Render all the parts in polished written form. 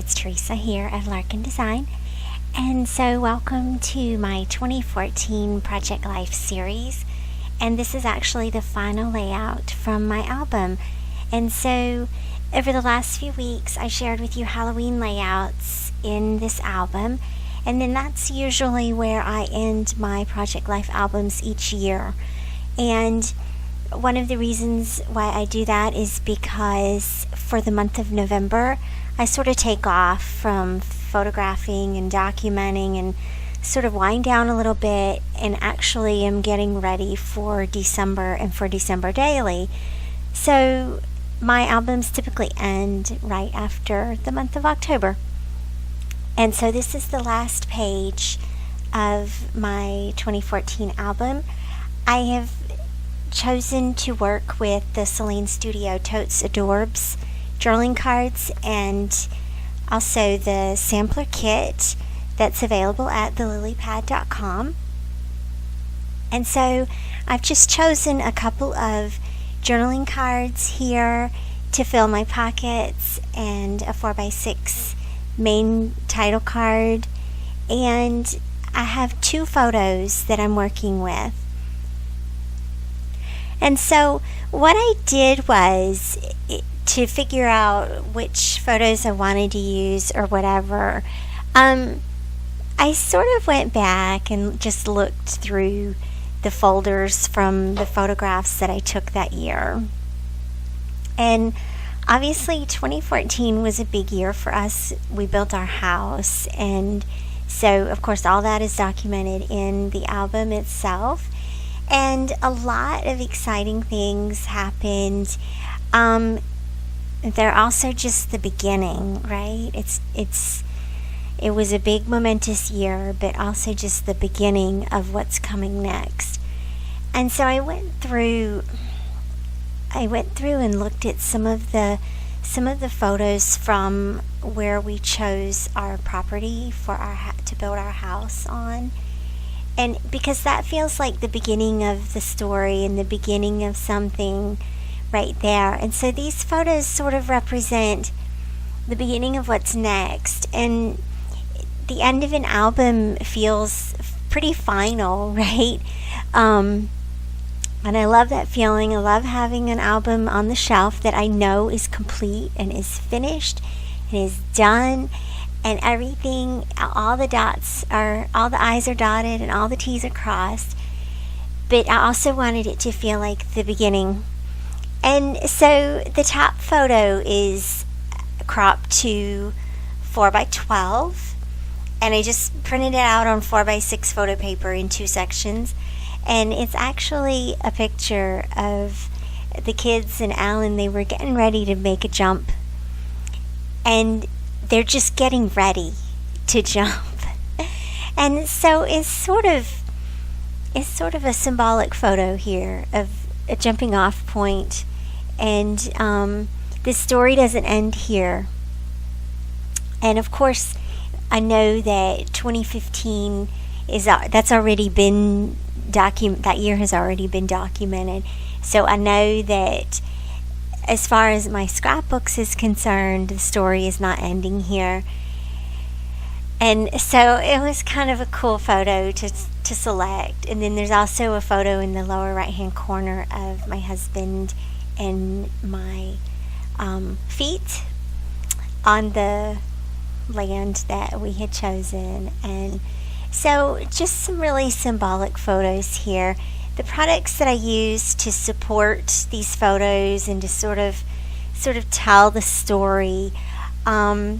it's Theresa here at Larkin Design, and so welcome to my 2014 Project Life series, and this is actually the final layout from my album. And so over the last few weeks I shared with you Halloween layouts in this album, and then that's usually where I end my Project Life albums each year. And one of the reasons why I do that is because for the month of November, I sort of take off from photographing and documenting and sort of wind down a little bit, and actually am getting ready for December and for December Daily. So my albums typically end right after the month of October. And so this is the last page of my 2014 album. I have chosen to work with the Sahlin Studio Totes Adorbs journaling cards, and also the sampler kit that's available at thelilypad.com. And so I've just chosen a couple of journaling cards here to fill my pockets, and a 4x6 main title card, and I have 2 photos that I'm working with. And so what I did was, to figure out which photos I wanted to use or whatever, I sort of went back and just looked through the folders from the photographs that I took that year. And obviously 2014 was a big year for us. We built our house, and so of course all that is documented in the album itself. And a lot of exciting things happened. They're also just the beginning, right? It was a big momentous year, but also just the beginning of what's coming next. And so I went through and looked at some of the photos from where we chose our property for to build our house on. And because that feels like the beginning of the story and the beginning of something right there. And so these photos sort of represent the beginning of what's next. And the end of an album feels pretty final, right? And I love that feeling. I love having an album on the shelf that I know is complete and is finished and is done. And everything, all the I's are dotted and all the T's are crossed. But I also wanted it to feel like the beginning. And so the top photo is cropped to 4x12. And I just printed it out on 4x6 photo paper in 2 sections. And it's actually a picture of the kids and Alan. They were getting ready to make a jump. And they're just getting ready to jump. And so it's sort of a symbolic photo here of a jumping off point. And this story doesn't end here. And of course, I know that 2015 that's already been that year has already been documented. So I know that as far as my scrapbooks is concerned, the story is not ending here. And so it was kind of a cool photo to select. And then there's also a photo in the lower right hand corner of my husband and my feet on the land that we had chosen. And so just some really symbolic photos here. The products that I use to support these photos and to sort of tell the story, I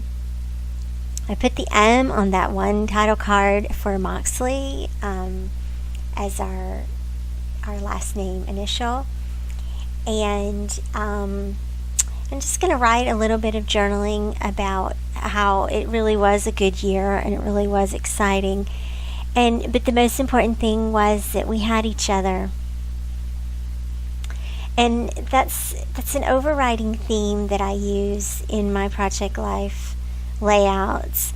put the M on that one title card for Moxley as our last name initial. And I'm just going to write a little bit of journaling about how it really was a good year and it really was exciting. But the most important thing was that we had each other. And that's an overriding theme that I use in my Project Life layouts,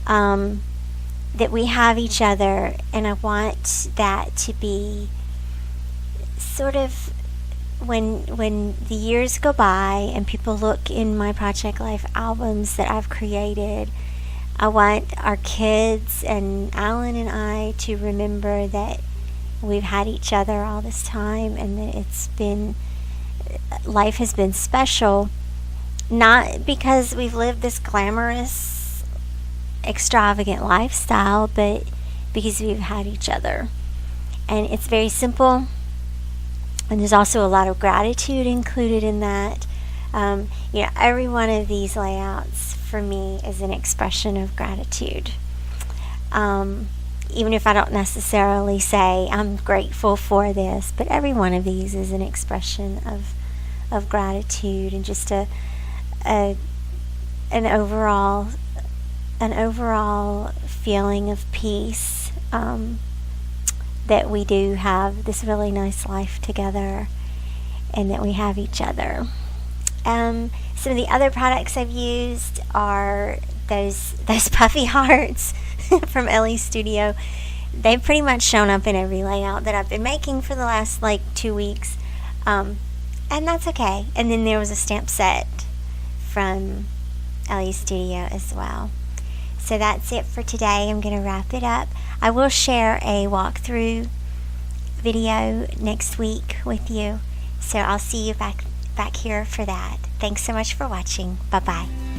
that we have each other. And I want that to be sort of when the years go by and people look in my Project Life albums that I've created, I want our kids and Alan and I to remember that we've had each other all this time, and that life has been special, not because we've lived this glamorous, extravagant lifestyle, but because we've had each other. And it's very simple, and there's also a lot of gratitude included in that. Every one of these layouts for me is an expression of gratitude. Even if I don't necessarily say I'm grateful for this, but every one of these is an expression of gratitude, and just an overall feeling of peace, that we do have this really nice life together, and that we have each other. Some of the other products I've used are those puffy hearts from Ellie's Studio. They've pretty much shown up in every layout that I've been making for the last 2 weeks, and that's okay. And then there was a stamp set from Ellie's Studio as well. So that's it for today. I'm going to wrap it up. I will share a walkthrough video next week with you, so I'll see you back here for that. Thanks so much for watching. Bye-bye.